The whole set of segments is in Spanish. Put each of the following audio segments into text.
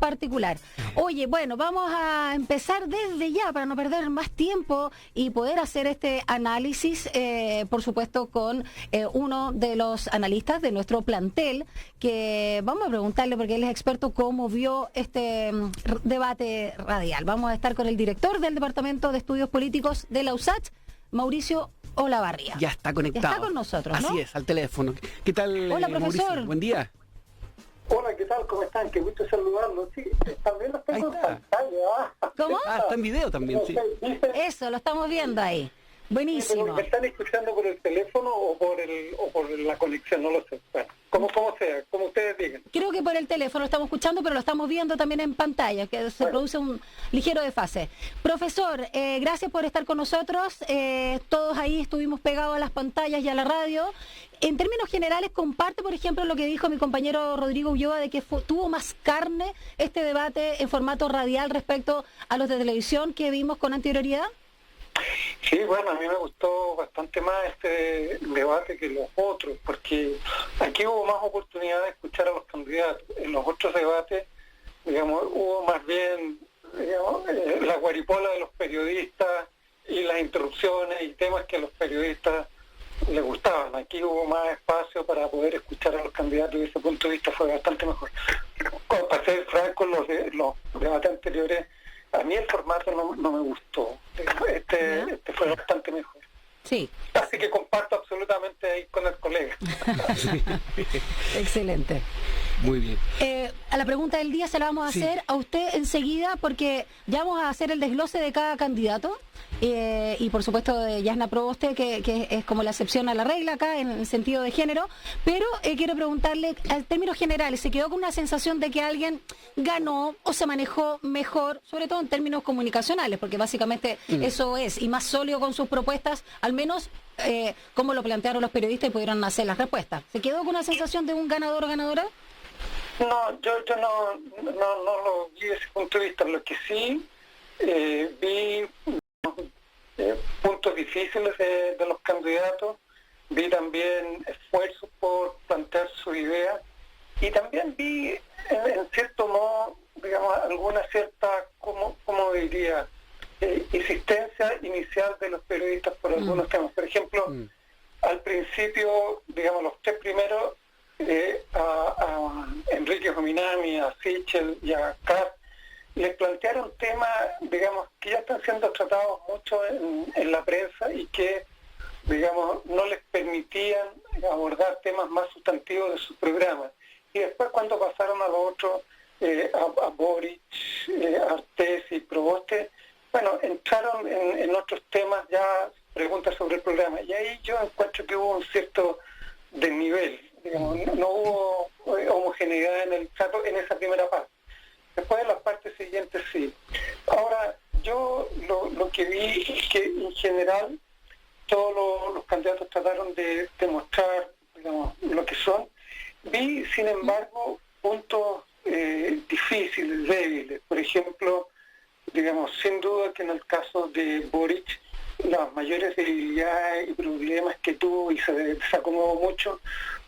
particular. Oye, bueno, vamos a empezar desde ya para no perder más tiempo y poder hacer este análisis, por supuesto, con uno de los analistas de nuestro plantel, que vamos a preguntarle, porque él es experto, cómo vio este debate radial. Vamos a estar con el director del Departamento de Estudios Políticos de la USACH, Mauricio Olavarría. Ya está conectado. Ya está con nosotros, ¿no? Así es, al teléfono. ¿Qué tal, Hola, profesor. Mauricio? Buen día. Hola, ¿qué tal? ¿Cómo están? Qué gusto saludarlos. Sí, también los tengo en pantalla. ¿Cómo? Está en video también, sí. Eso, lo estamos viendo ahí. Buenísimo. ¿Me están escuchando por el teléfono o por la conexión? No lo sé. Bueno, como sea, como ustedes digan. Creo que por el teléfono lo estamos escuchando, pero lo estamos viendo también en pantalla, que se produce un ligero desfase. Profesor, gracias por estar con nosotros. Todos ahí estuvimos pegados a las pantallas y a la radio. En términos generales, comparte, por ejemplo, lo que dijo mi compañero Rodrigo Ulloa, de que tuvo más carne este debate en formato radial respecto a los de televisión que vimos con anterioridad. Sí, bueno, a mí me gustó bastante más este debate que los otros, porque aquí hubo más oportunidad de escuchar a los candidatos. En los otros debates, digamos, hubo más bien, digamos, la guaripola de los periodistas y las interrupciones y temas que a los periodistas les gustaban. Aquí hubo más espacio para poder escuchar a los candidatos y desde ese punto de vista fue bastante mejor. Para ser franco, los debates anteriores, a mí el formato no me gustó. Este fue bastante mejor. Sí. Así que comparto absolutamente ahí con el colega. Excelente. Muy bien. A la pregunta del día se la vamos a hacer a usted enseguida, porque ya vamos a hacer el desglose de cada candidato. Y por supuesto de Yasna Proboste, que es como la excepción a la regla acá en el sentido de género, pero quiero preguntarle, en términos generales, ¿se quedó con una sensación de que alguien ganó o se manejó mejor, sobre todo en términos comunicacionales, porque básicamente eso es, y más sólido con sus propuestas, al menos como lo plantearon los periodistas y pudieron hacer las respuestas? ¿Se quedó con una sensación de un ganador o ganadora? No, yo no lo vi desde ese punto de vista. Lo que sí vi puntos difíciles de los candidatos, vi también esfuerzos por plantear su idea y también vi en cierto modo, digamos, alguna cierta, como diría, insistencia inicial de los periodistas por algunos temas. Por ejemplo, al principio, digamos, los tres primeros, a Enrique Jominami, a Sichel y a Kass, les plantearon temas, digamos, que ya están siendo tratados mucho en la prensa y que, digamos, no les permitían abordar temas más sustantivos de sus programas. Y después, cuando pasaron a los otros, a Boric, Artés y Proboste, bueno, entraron en otros temas ya, preguntas sobre el programa. Y ahí yo encuentro que hubo un cierto desnivel, digamos, no hubo homogeneidad en el trato en esa primera parte. Después de las partes siguientes sí. Ahora, yo lo que vi es que en general todos los candidatos trataron de demostrar, digamos, lo que son. Vi, sin embargo, puntos difíciles, débiles. Por ejemplo, digamos, sin duda que en el caso de Boric, las mayores debilidades y problemas que tuvo y se desacomodó mucho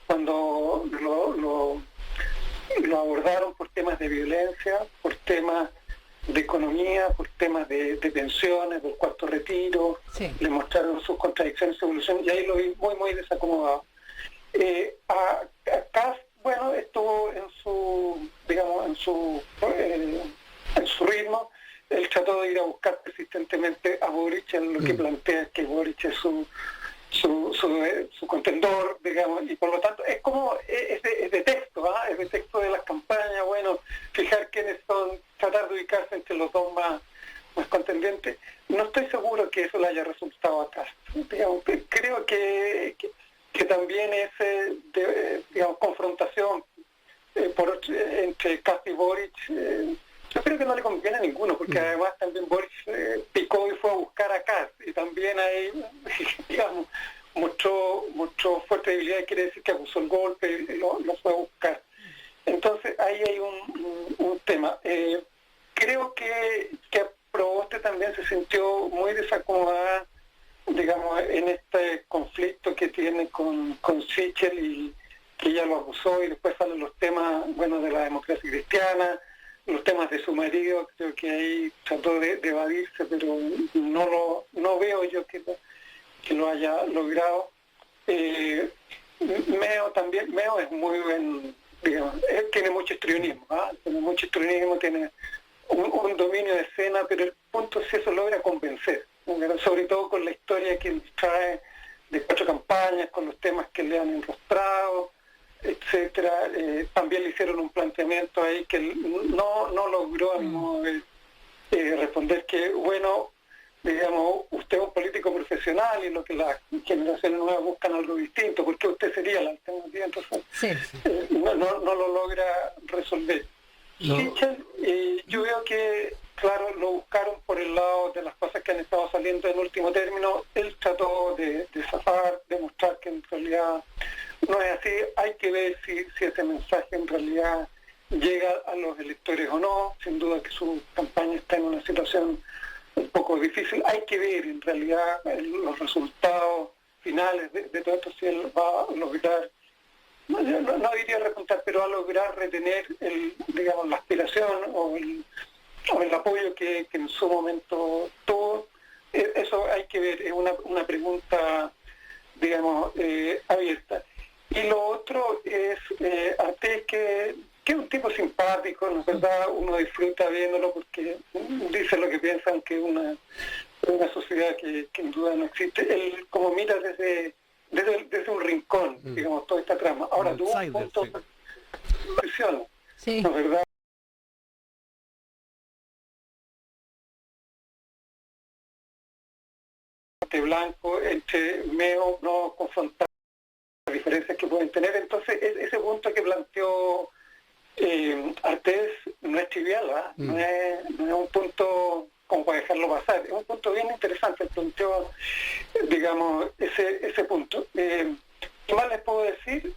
cuando lo abordaron por temas de violencia, por temas de economía, por temas de pensiones, del cuarto retiro, le mostraron sus contradicciones, su evolución, y ahí lo vi muy desacomodado. A Kass, bueno, estuvo en su ritmo. Él trató de ir a buscar persistentemente a Boric, en lo que plantea que Boric es su contendor, digamos, y por lo tanto es como es de texto, es de texto de las campañas, bueno, fijar quiénes son, tratar de ubicarse entre los dos más contendientes. No estoy seguro que eso le haya resultado acá. Digamos, creo que también ese digamos, confrontación entre Kass y Boric, yo creo que no le conviene a ninguno, porque además también Boric picó y fue a buscar a Kass, y también ahí, digamos, mucho fuerte debilidad, quiere decir que acusó el golpe y lo fue a buscar. Entonces ahí hay un tema. Creo que Proboste también se sintió muy desacomodada, digamos, en este conflicto que tiene con Sichel, y que ella lo acusó, y después salen los temas, bueno, de la democracia cristiana, los temas de su marido, creo que ahí trató de evadirse, pero no veo yo que lo haya logrado. Meo es muy buen, digamos, él tiene mucho histrionismo, tiene un dominio de escena, pero el punto es si eso logra convencer, sobre todo con la historia que él trae de 4 campañas, con los temas que le han enrostrado, etcétera. También le hicieron un planteamiento ahí que él no logró a mi modo de responder, que bueno, digamos, usted es un político profesional y lo que las generaciones nuevas buscan algo distinto, porque usted sería la alternativa, entonces no lo logra resolver. No. Yo veo que, claro, lo buscaron por el lado de las cosas que han estado saliendo en último término. Él trató de zafar, de mostrar que en realidad no es así. Hay que ver si ese mensaje en realidad llega a los electores o no. Sin duda que su campaña está en una situación un poco difícil. Hay que ver en realidad los resultados finales de todo esto, si él va a lograr, no diría repuntar, pero a lograr retener la aspiración o el apoyo que en su momento tuvo. Eso hay que ver, es una pregunta, digamos, abierta. Y lo otro es Artés, que es un tipo simpático, ¿no es verdad? Uno disfruta viéndolo porque dice lo que piensa, aunque es una sociedad que en duda no existe. Él como mira desde un rincón, digamos, toda esta trama. Ahora tuvo un punto de presión, ¿no es verdad? Blanco, entre Meo, no confrontar las diferencias que pueden tener. Entonces, ese punto que planteó Artés no es trivial, no es un punto como para dejarlo pasar, es un punto bien interesante, planteó, digamos, ese punto. ¿Qué más les puedo decir?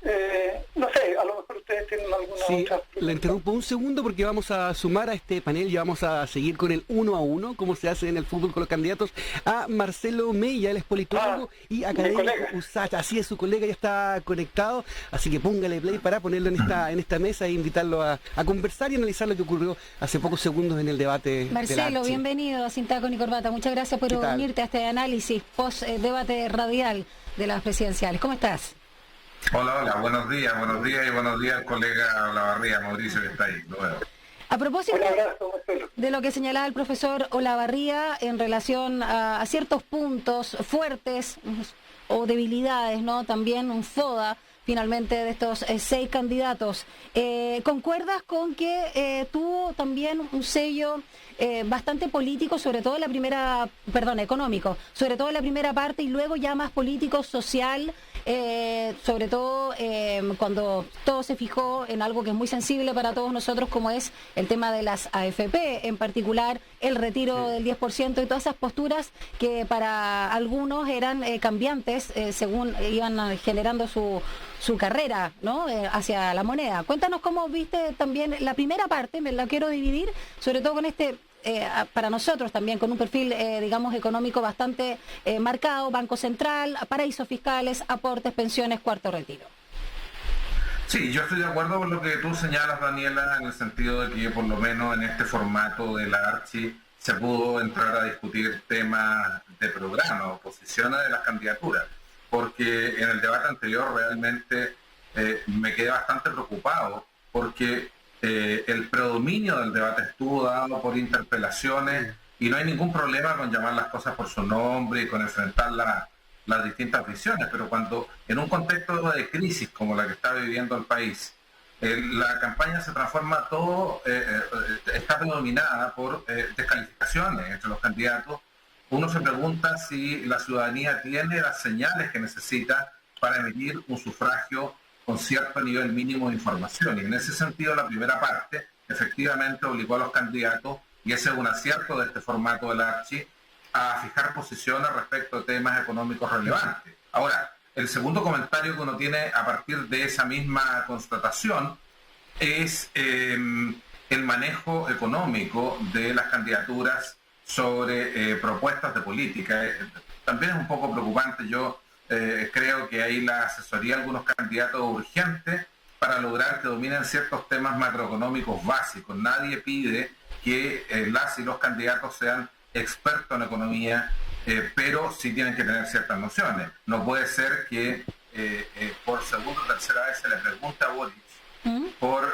No sé, a lo mejor ustedes tienen alguna otra... Le interrumpo un segundo porque vamos a sumar a este panel y vamos a seguir con el 1 a 1, como se hace en el fútbol con los candidatos, a Marcelo Mella, él es politólogo y académico USACH. Así es, su colega ya está conectado, así que póngale play para ponerlo en esta mesa e invitarlo a conversar y analizar lo que ocurrió hace pocos segundos en el debate. Marcelo, bienvenido a Sin Taco ni Corbata. Muchas gracias por unirte a este análisis post-debate radial de las presidenciales. ¿Cómo estás? Hola, buenos días y buenos días al colega Olavarría, Mauricio, que está ahí. Bueno. A propósito de lo que señalaba el profesor Olavarría en relación a ciertos puntos fuertes o debilidades, ¿no? También un FODA finalmente de estos 6 candidatos. ¿Concuerdas con que tuvo también un sello bastante político, sobre todo en la primera, económico, sobre todo en la primera parte y luego ya más político, social, sobre todo cuando todo se fijó en algo que es muy sensible para todos nosotros, como es el tema de las AFP, en particular el retiro del 10% y todas esas posturas que para algunos eran cambiantes según iban generando su carrera, ¿no? Hacia la moneda. Cuéntanos cómo viste también la primera parte, me la quiero dividir, sobre todo con para nosotros también, con un perfil, digamos, económico bastante marcado, Banco Central, paraísos fiscales, aportes, pensiones, cuarto retiro. Sí, yo estoy de acuerdo con lo que tú señalas, Daniela, en el sentido de que por lo menos en este formato de la Archi se pudo entrar a discutir temas de programa o posiciones de las candidaturas, porque en el debate anterior realmente me quedé bastante preocupado porque el predominio del debate estuvo dado por interpelaciones y no hay ningún problema con llamar las cosas por su nombre y con enfrentar las distintas visiones, pero cuando en un contexto de crisis como la que está viviendo el país, la campaña se transforma está predominada por descalificaciones entre los candidatos. Uno se pregunta si la ciudadanía tiene las señales que necesita para emitir un sufragio con cierto nivel mínimo de información. Y en ese sentido, la primera parte efectivamente obligó a los candidatos, y ese es un acierto de este formato de la Archi, a fijar posiciones respecto a temas económicos relevantes. Ahora, el segundo comentario que uno tiene a partir de esa misma constatación es el manejo económico de las candidaturas sobre propuestas de política. También es un poco preocupante. Yo creo que ahí la asesoría de algunos candidatos urgente para lograr que dominen ciertos temas macroeconómicos básicos. Nadie pide que las y los candidatos sean expertos en economía, pero sí tienen que tener ciertas nociones. No puede ser que por segunda o tercera vez se le pregunte a Boric por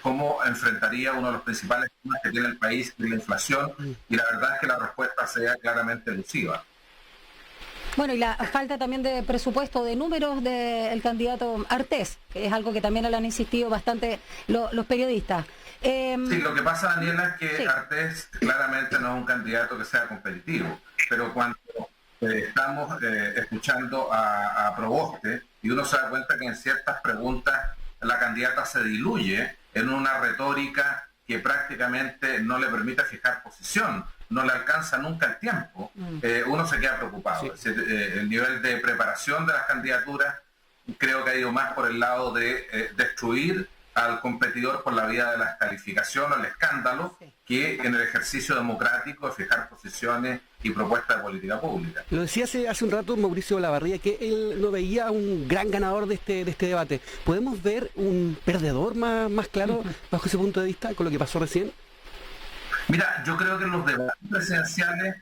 cómo enfrentaría uno de los principales temas que tiene el país, la inflación, y la verdad es que la respuesta sea claramente elusiva. Bueno, y la falta también de presupuesto, de números del candidato Artés, que es algo que también le han insistido bastante los periodistas. Sí, lo que pasa, Daniela, es que Artés claramente no es un candidato que sea competitivo, pero cuando estamos escuchando a Proboste, y uno se da cuenta que en ciertas preguntas la candidata se diluye en una retórica que prácticamente no le permite fijar posición, no le alcanza nunca el tiempo, uno se queda preocupado. Sí. Es decir, el nivel de preparación de las candidaturas creo que ha ido más por el lado de destruir al competidor por la vía de la descalificación o el escándalo, que en el ejercicio democrático de fijar posiciones y propuestas de política pública. Lo decía hace un rato Mauricio Olavarría, que él no veía un gran ganador de este debate. ¿Podemos ver un perdedor más claro bajo ese punto de vista con lo que pasó recién? Mira, yo creo que en los debates presidenciales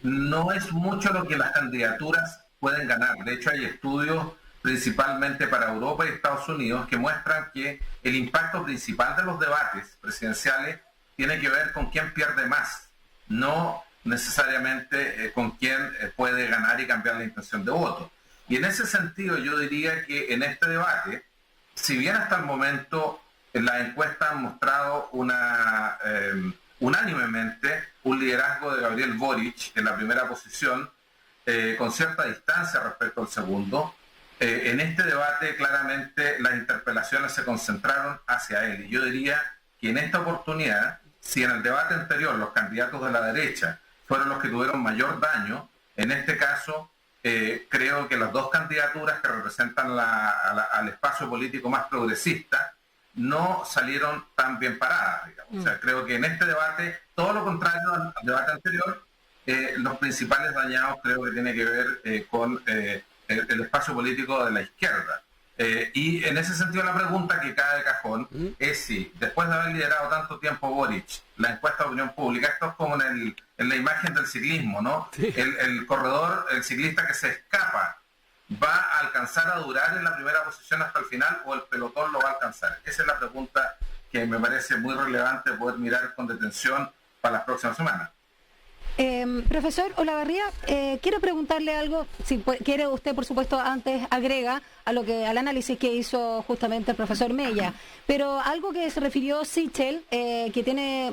no es mucho lo que las candidaturas pueden ganar. De hecho, hay estudios principalmente para Europa y Estados Unidos que muestran que el impacto principal de los debates presidenciales tiene que ver con quién pierde más, no necesariamente con quién puede ganar y cambiar la intención de voto. Y en ese sentido yo diría que en este debate, si bien hasta el momento las encuestas han mostrado unánimemente un liderazgo de Gabriel Boric en la primera posición, con cierta distancia respecto al segundo, en este debate claramente las interpelaciones se concentraron hacia él. Y yo diría que en esta oportunidad, si en el debate anterior los candidatos de la derecha fueron los que tuvieron mayor daño, en este caso creo que las dos candidaturas que representan al espacio político más progresista no salieron tan bien paradas, digamos. O sea, creo que en este debate, todo lo contrario al debate anterior, los principales dañados creo que tiene que ver con el espacio político de la izquierda. Y en ese sentido la pregunta que cae de cajón es si, después de haber liderado tanto tiempo Boric, la encuesta de opinión pública, esto es como en la imagen del ciclismo, ¿no? Sí. El corredor, el ciclista que se escapa, ¿va a alcanzar a durar en la primera posición hasta el final o el pelotón lo va a alcanzar? Esa es la pregunta que me parece muy relevante poder mirar con detención para las próximas semanas. Profesor Olavarría, quiero preguntarle algo, si quiere usted, por supuesto, antes agrega al análisis que hizo justamente el profesor Mella, pero algo que se refirió Sichel, que tiene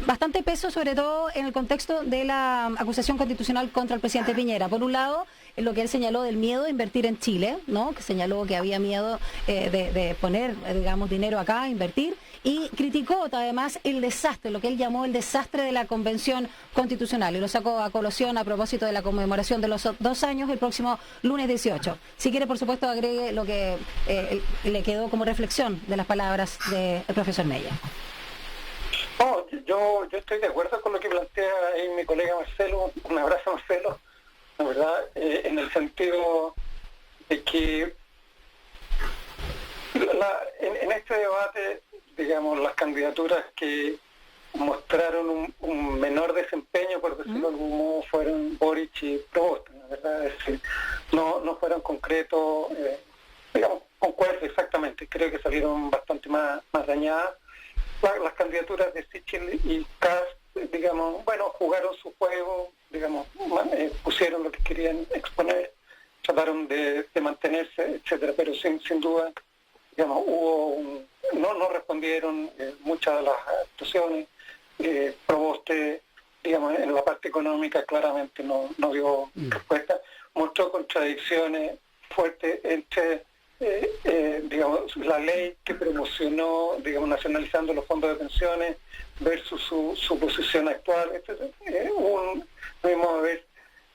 bastante peso, sobre todo en el contexto de la acusación constitucional contra el presidente Piñera. Por un lado, en lo que él señaló del miedo a invertir en Chile, ¿no? Que señaló que había miedo de poner, digamos, dinero acá, invertir, y criticó además el desastre, lo que él llamó el desastre de la Convención Constitucional, y lo sacó a colación a propósito de la conmemoración de los 2 años el próximo lunes 18. Si quiere, por supuesto, agregue lo que le quedó como reflexión de las palabras del profesor Mella. No, yo estoy de acuerdo con lo que plantea ahí mi colega Marcelo. Un abrazo, Marcelo. La verdad, en el sentido de que en este debate, digamos, las candidaturas que mostraron un menor desempeño, por decirlo de algún modo, fueron Boric y Proboste, la verdad. Es decir, no fueron concretos, digamos, concuerdo exactamente. Creo que salieron bastante más dañadas. Las candidaturas de Sichel y Kast, digamos, bueno, jugaron su juego, digamos, pusieron lo que querían exponer, trataron de mantenerse, etcétera, pero sin duda, digamos, no respondieron muchas de las actuaciones. Proboste, digamos, en la parte económica claramente no dio respuesta, mostró contradicciones fuertes entre digamos, la ley que promocionó, digamos, nacionalizando los fondos de pensiones versus su posición actual, etc. Pudimos ver,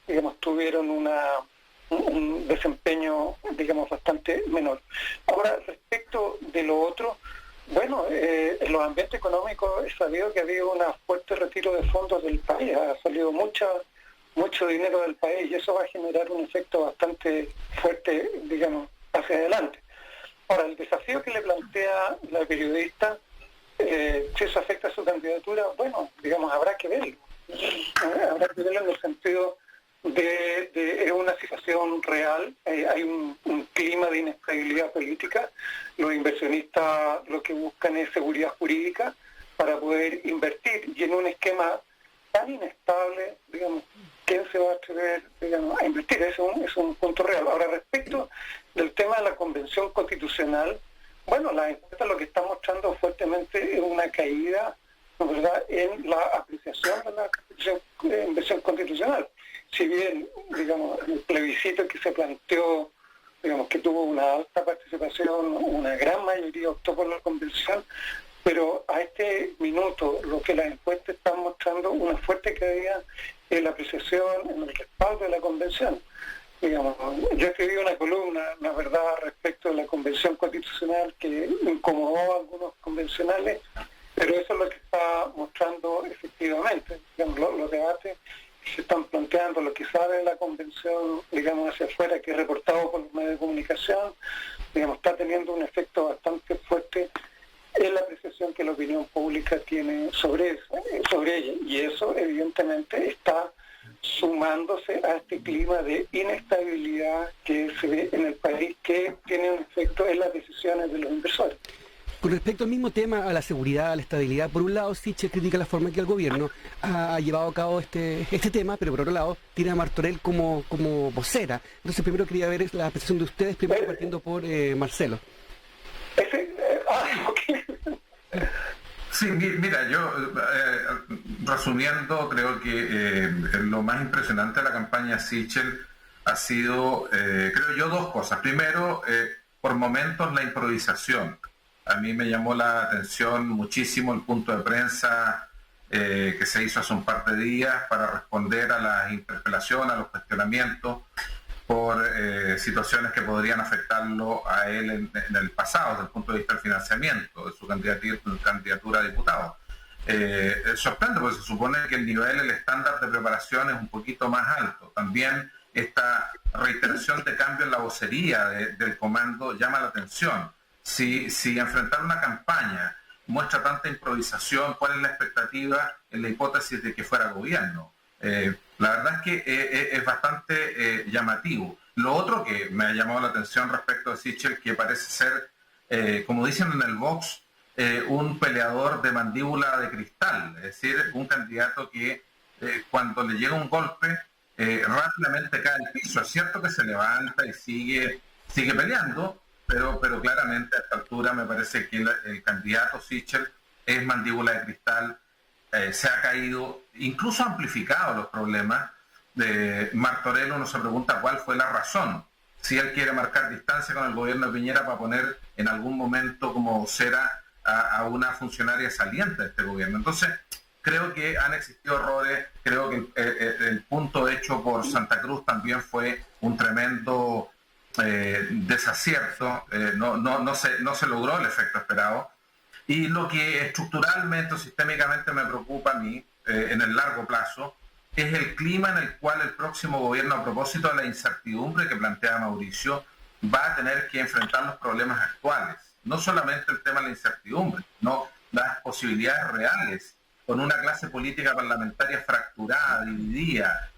digamos, tuvieron un desempeño, digamos, bastante menor. Ahora, respecto de lo otro, bueno, en los ambientes económicos he sabido que ha habido un fuerte retiro de fondos del país, ha salido mucho dinero del país y eso va a generar un efecto bastante fuerte, digamos, hacia adelante. Ahora, el desafío que le plantea la periodista, si eso afecta a su candidatura, bueno, digamos, habrá que verlo. Habrá que verlo en el sentido de una situación real, hay un clima de inestabilidad política, los inversionistas lo que buscan es seguridad jurídica para poder invertir, y en un esquema tan inestable, digamos, ¿quién se va a atrever, digamos, a invertir? Es un punto real. Ahora, respecto del tema de la Convención Constitucional, bueno, las encuestas lo que están mostrando fuertemente es una caída, ¿no, verdad?, en la apreciación de la Convención Constitucional. Si bien, digamos, el plebiscito que se planteó, digamos, que tuvo una alta participación, una gran mayoría optó por la Convención, pero a este minuto lo que las encuestas están mostrando una fuerte caída en la apreciación, en el respaldo de la Convención. Digamos, yo escribí una columna, la verdad, respecto de la Convención Constitucional que incomodó a algunos convencionales, pero eso es lo que está mostrando efectivamente. Digamos, los debates que se están planteando, lo que sale de la Convención, digamos, hacia afuera, que es reportado por los medios de comunicación, digamos, está teniendo un efecto bastante fuerte en la apreciación que la opinión pública tiene sobre ella, y eso evidentemente está sumándose a este clima de inestabilidad que se ve en el país, que tiene un efecto en las decisiones de los inversores. Con respecto al mismo tema, a la seguridad, a la estabilidad, por un lado Sichel critica la forma en que el gobierno ha llevado a cabo este tema, pero por otro lado tiene a Martorell como vocera. Entonces primero quería ver la apreciación de ustedes, primero partiendo por Marcelo. Sí, mira, yo resumiendo, creo que lo más impresionante de la campaña Sichel ha sido, creo yo, dos cosas. Primero, por momentos la improvisación. A mí me llamó la atención muchísimo el punto de prensa que se hizo hace un par de días para responder a las interpelaciones, a los cuestionamientos por situaciones que podrían afectarlo a él en el pasado, desde el punto de vista del financiamiento de su candidatura a diputado. Sorprende porque se supone que el estándar de preparación es un poquito más alto. También esta reiteración de cambio en la vocería del comando llama la atención. Si enfrentar una campaña muestra tanta improvisación, ¿cuál es la expectativa en la hipótesis de que fuera gobierno? La verdad es que es bastante llamativo. Lo otro que me ha llamado la atención respecto de Sichel, que parece ser, como dicen en el Vox, un peleador de mandíbula de cristal, es decir, un candidato que cuando le llega un golpe rápidamente cae al piso. Es cierto que se levanta y sigue peleando, pero claramente a esta altura me parece que el candidato Sichel es mandíbula de cristal. Se ha caído, incluso ha amplificado los problemas de Martorell. Uno se pregunta cuál fue la razón, si él quiere marcar distancia con el gobierno de Piñera para poner en algún momento como vocera a una funcionaria saliente de este gobierno. Entonces, creo que han existido errores, creo que el punto hecho por Santa Cruz también fue un tremendo desacierto, no se logró el efecto esperado. Y lo que estructuralmente o sistémicamente me preocupa a mí en el largo plazo es el clima en el cual el próximo gobierno, a propósito de la incertidumbre que plantea Mauricio, va a tener que enfrentar los problemas actuales. No solamente el tema de la incertidumbre, no las posibilidades reales, con una clase política parlamentaria fracturada, dividida,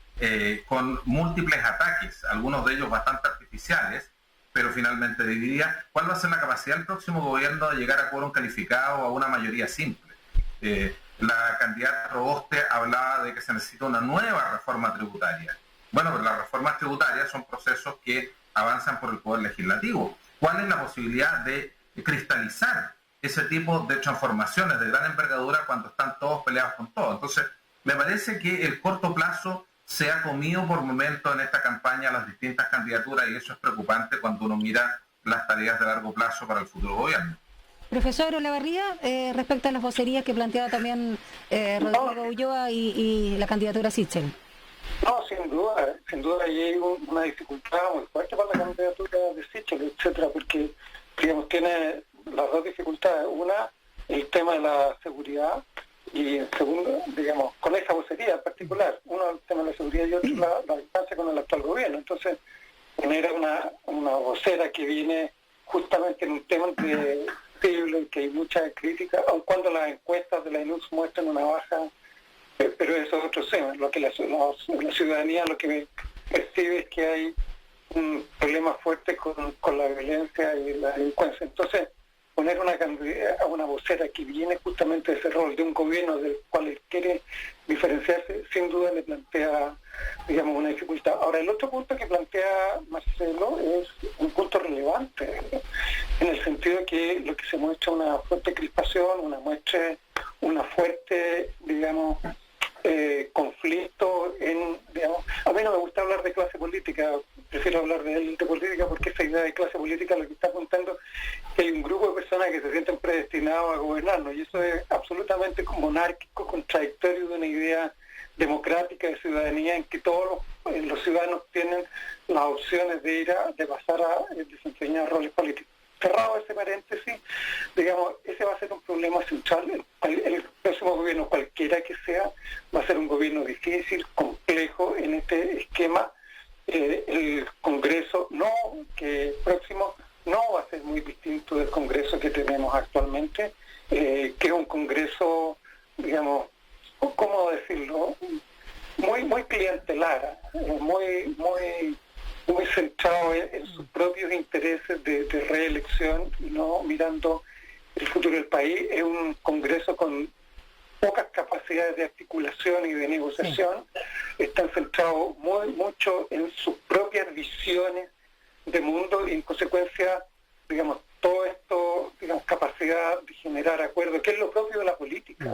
con múltiples ataques, algunos de ellos bastante artificiales, pero finalmente dividida. ¿Cuál va a ser la capacidad del próximo gobierno de llegar a quórum calificado o a una mayoría simple? La candidata Proboste hablaba de que se necesita una nueva reforma tributaria. Bueno, pero las reformas tributarias son procesos que avanzan por el Poder Legislativo. ¿Cuál es la posibilidad de cristalizar ese tipo de transformaciones de gran envergadura cuando están todos peleados con todo? Entonces, me parece que el corto plazo se ha comido por momentos en esta campaña las distintas candidaturas, y eso es preocupante cuando uno mira las tareas de largo plazo para el futuro gobierno. Profesor Olavarría, respecto a las vocerías que planteaba también Rodrigo Ulloa y la candidatura Sichel. No, sin duda hay una dificultad muy fuerte para la candidatura de Sichel, etcétera, porque, digamos, tiene las dos dificultades. Una, el tema de la seguridad, y en segundo, digamos, con esa vocería en particular. Uno, el tema de la seguridad, y otro, la distancia con el actual gobierno. Entonces, poner una vocera que viene justamente en un tema de que hay mucha crítica, aun cuando las encuestas de la INUS muestran una baja, pero eso es otro tema. Lo que la ciudadanía lo que percibe es que hay un problema fuerte con la violencia y la delincuencia. Entonces, poner a una vocera que viene justamente de ese rol de un gobierno del cual él quiere diferenciarse, sin duda le plantea, digamos, una dificultad. Ahora, el otro punto que plantea Marcelo es un punto relevante, en el sentido de que lo que se muestra una fuerte crispación, una fuerte, digamos, conflicto digamos, a mí no me gusta hablar de clase política, prefiero hablar de política, porque esa idea de clase política lo que está apuntando es que hay un grupo de personas que se sienten predestinados a gobernarnos, y eso es absolutamente monárquico, contradictorio de una idea democrática de ciudadanía en que todos los ciudadanos tienen las opciones de pasar a desempeñar roles políticos. Cerrado ese paréntesis, digamos, ese va a ser un problema central. El próximo gobierno, cualquiera que sea, va a ser un gobierno difícil, complejo en este esquema. El Congreso próximo no va a ser muy distinto del Congreso que tenemos actualmente, que es un Congreso, digamos, ¿cómo decirlo? Muy clientelar, muy centrado en sus propios intereses de reelección y no mirando el futuro del país. Es un Congreso con pocas capacidades de articulación y de negociación. Sí. Están centrados mucho en sus propias visiones de mundo y en consecuencia, digamos, todo esto, digamos, capacidad de generar acuerdos, que es lo propio de la política,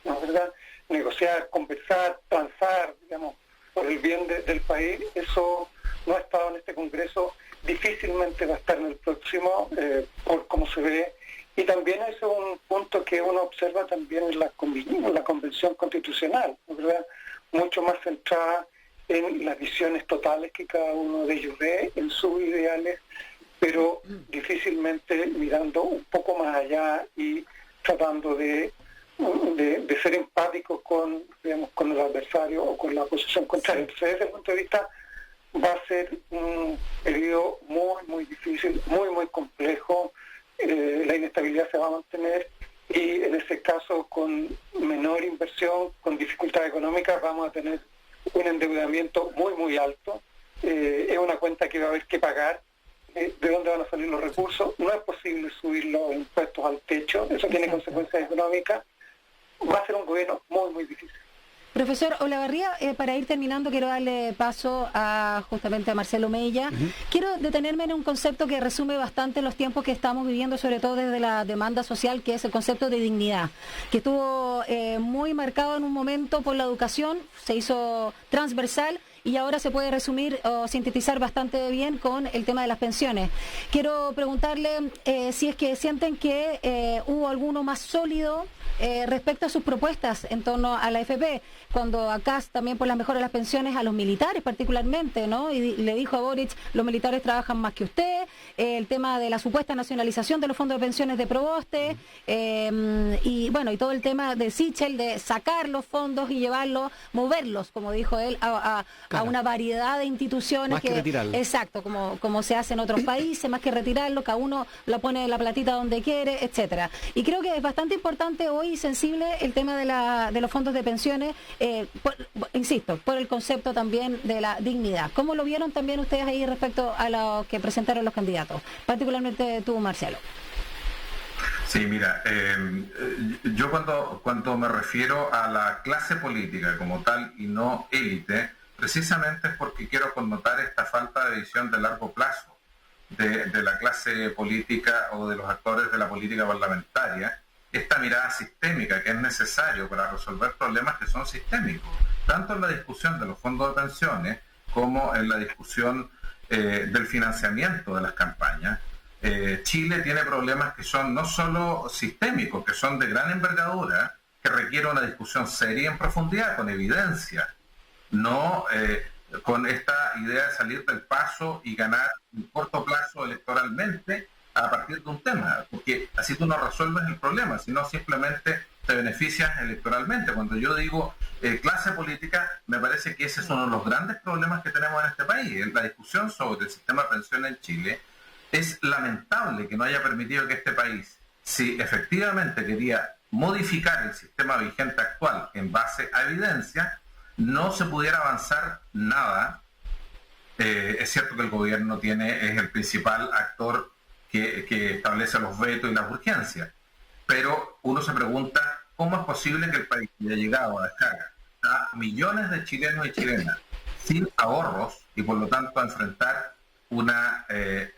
¿no? ¿Verdad? Negociar, conversar, transar, digamos, por el bien del país. Eso no ha estado en este Congreso, difícilmente va a estar en el próximo, por cómo se ve. Y también es un punto que uno observa también en la Convención Constitucional, ¿verdad? Mucho más centrada en las visiones totales que cada uno de ellos ve, en sus ideales, pero difícilmente mirando un poco más allá y tratando de ser empáticos con el adversario o con la posición contraria. Entonces, desde ese punto de vista, va a ser un periodo muy difícil, muy complejo. La inestabilidad se va a mantener y en ese caso, con menor inversión, con dificultad económica, vamos a tener un endeudamiento muy alto. Es una cuenta que va a haber que pagar. ¿De dónde van a salir los recursos? No es posible subir los impuestos al techo, eso tiene consecuencias económicas. Va a ser un gobierno muy difícil. Profesor Olavarría, para ir terminando, quiero darle paso justamente a Marcelo Mella. Quiero detenerme en un concepto que resume bastante los tiempos que estamos viviendo, sobre todo desde la demanda social, que es el concepto de dignidad, que estuvo muy marcado en un momento por la educación, se hizo transversal, y ahora se puede resumir o sintetizar bastante bien con el tema de las pensiones. Quiero preguntarle si es que sienten que hubo alguno más sólido respecto a sus propuestas en torno a la AFP, cuando acá también por las mejoras de las pensiones a los militares particularmente, ¿no? Y le dijo a Boric, los militares trabajan más que usted, el tema de la supuesta nacionalización de los fondos de pensiones de Proboste, y bueno, y todo el tema de Sichel, de sacar los fondos y llevarlos, moverlos, como dijo él, a una variedad de instituciones. Más que retirarlo. Exacto, como se hace en otros países, más que retirarlo, cada uno la pone la platita donde quiere, etcétera. Y creo que es bastante importante hoy y sensible el tema de los fondos de pensiones, insisto, por el concepto también de la dignidad. ¿Cómo lo vieron también ustedes ahí respecto a lo que presentaron los candidatos? Particularmente tú, Marcelo. Sí, mira, yo cuando me refiero a la clase política como tal y no élite, precisamente es porque quiero connotar esta falta de visión de largo plazo de la clase política o de los actores de la política parlamentaria, esta mirada sistémica que es necesario para resolver problemas que son sistémicos, tanto en la discusión de los fondos de pensiones como en la discusión del financiamiento de las campañas. Chile tiene problemas que son no solo sistémicos, que son de gran envergadura, que requieren una discusión seria y en profundidad, con evidencia, no con esta idea de salir del paso y ganar en corto plazo electoralmente a partir de un tema, porque así tú no resuelves el problema, sino simplemente te beneficias electoralmente. Cuando yo digo clase política, me parece que ese es uno de los grandes problemas que tenemos en este país. La discusión sobre el sistema de pensiones en Chile es lamentable que no haya permitido que este país, si efectivamente quería modificar el sistema vigente actual en base a evidencia, no se pudiera avanzar nada. Es cierto que el gobierno es el principal actor que establece los vetos y las urgencias, pero uno se pregunta cómo es posible que el país haya llegado a dejar a millones de chilenos y chilenas sin ahorros y por lo tanto a enfrentar una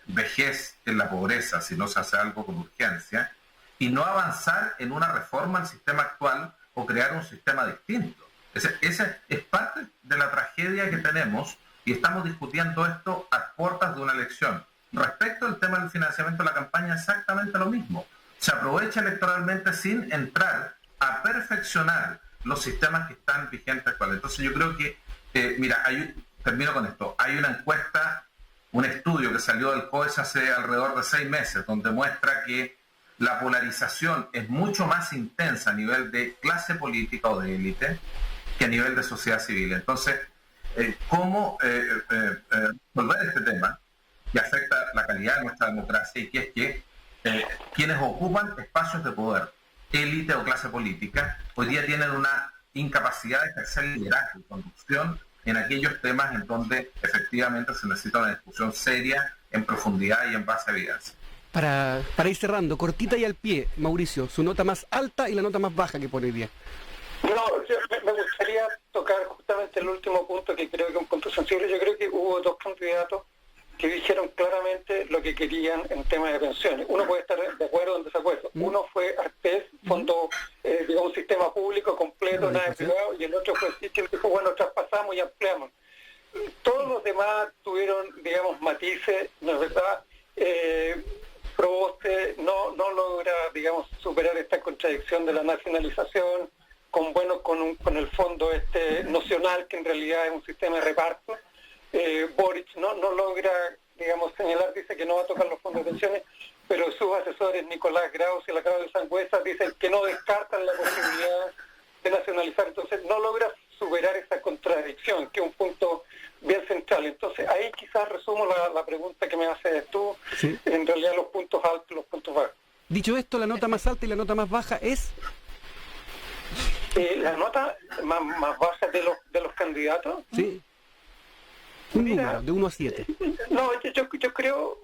vejez en la pobreza si no se hace algo con urgencia, y no avanzar en una reforma al sistema actual o crear un sistema distinto. Esa es parte de la tragedia que tenemos, y estamos discutiendo esto a puertas de una elección. Respecto al tema del financiamiento de la campaña, exactamente lo mismo. Se aprovecha electoralmente sin entrar a perfeccionar los sistemas que están vigentes actuales. Entonces yo creo que, termino con esto, hay una encuesta, un estudio que salió del COES hace alrededor de 6 meses, donde muestra que la polarización es mucho más intensa a nivel de clase política o de élite que a nivel de sociedad civil. Entonces, ¿cómo resolver este tema que afecta la calidad de nuestra democracia, y que es que quienes ocupan espacios de poder, élite o clase política, hoy día tienen una incapacidad de ejercer liderazgo y conducción en aquellos temas en donde efectivamente se necesita una discusión seria, en profundidad y en base a evidencia? Para ir cerrando, cortita y al pie, Mauricio, su nota más alta y la nota más baja que pone hoy día. No, me gustaría tocar justamente el último punto, que creo que es un punto sensible. Yo creo que hubo 2 candidatos que dijeron claramente lo que querían en temas de pensiones. Uno puede estar de acuerdo o en desacuerdo. Uno fue Artés, fondo, un sistema público completo, nada de privado, y el otro fue Sichel, que dijo, bueno, traspasamos y ampliamos. Todos los demás tuvieron, matices, ¿no es verdad? Proboste no logra, superar esta contradicción de la nacionalización con el fondo nocional, que en realidad es un sistema de reparto. Boric no logra, señalar, dice que no va a tocar los fondos de pensiones, pero sus asesores, Nicolás Graus y la Claudia Sangüesa, dicen que no descartan la posibilidad de nacionalizar. Entonces no logra superar esa contradicción, que es un punto bien central. Entonces ahí quizás resumo la pregunta que me haces tú, sí. En realidad los puntos altos y los puntos bajos. Dicho esto, la nota más alta y la nota más baja es... la nota más baja de los candidatos. Sí. Un número, de 1 a 7. No, yo creo,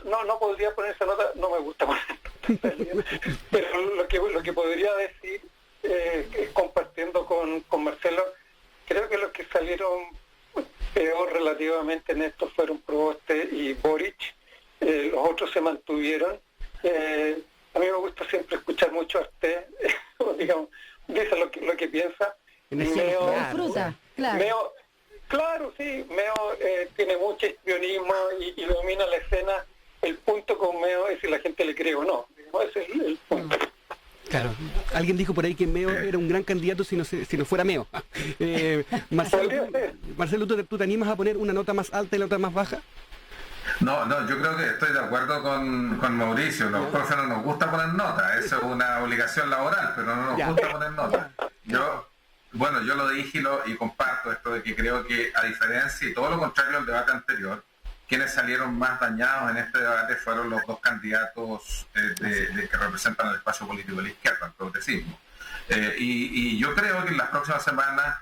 no podría poner esa nota, no me gusta poner, pero lo que podría decir, compartiendo con Marcelo, creo que los que salieron peor relativamente en esto fueron Proboste y Boric. Los otros se mantuvieron. A mí me gusta siempre escuchar mucho a Artés, dice lo que piensa. Meo, disfruta, claro. Claro, sí, Meo tiene mucho espionismo y domina la escena. El punto con Meo es si la gente le cree o no. Ese es el punto. Claro, alguien dijo por ahí que Meo era un gran candidato si no fuera Meo. Marcelo, ¿tú te animas a poner una nota más alta y la otra más baja? No, yo creo que estoy de acuerdo con Mauricio. Los profes no nos gusta poner nota, eso es una obligación laboral, pero no nos gusta poner nota. Yo lo dije y comparto esto de que creo que, a diferencia y todo lo contrario al debate anterior, quienes salieron más dañados en este debate fueron los 2 candidatos que representan el espacio político de la izquierda, el progresismo. Y yo creo que en las próximas semanas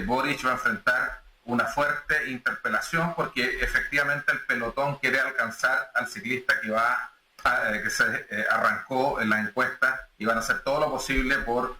Boric va a enfrentar una fuerte interpelación, porque efectivamente el pelotón quiere alcanzar al ciclista que se arrancó en las encuestas, y van a hacer todo lo posible por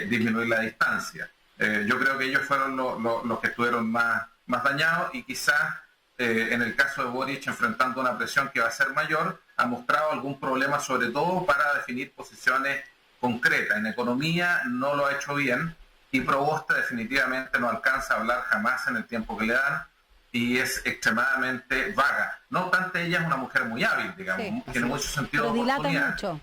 disminuir la distancia. Yo creo que ellos fueron los que estuvieron más dañados, y quizás en el caso de Boric, enfrentando una presión que va a ser mayor, ha mostrado algún problema, sobre todo para definir posiciones concretas. En economía no lo ha hecho bien, y Proboste definitivamente no alcanza a hablar jamás en el tiempo que le dan, y es extremadamente vaga. No obstante, ella es una mujer muy hábil, sí, tiene mucho sentido de oportunidad, mucho.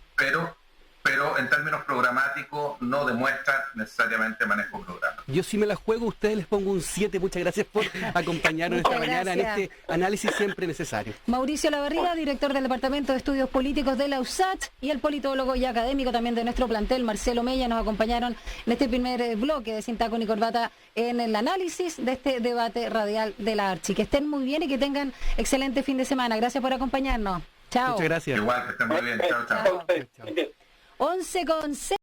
Pero en términos programáticos no demuestra necesariamente manejo de programa. Yo sí me la juego, ustedes les pongo un 7. Muchas gracias por acompañarnos esta mañana en este análisis siempre necesario. Mauricio Labarriga, director del Departamento de Estudios Políticos de la USACH, y el politólogo y académico también de nuestro plantel, Marcelo Mella, nos acompañaron en este primer bloque de Sin Taco ni Corbata en el análisis de este debate radial de la Archi. Que estén muy bien y que tengan excelente fin de semana. Gracias por acompañarnos. Chao. Muchas gracias. Igual, que estén muy bien. Chao, chao. Chao. 11 con 6.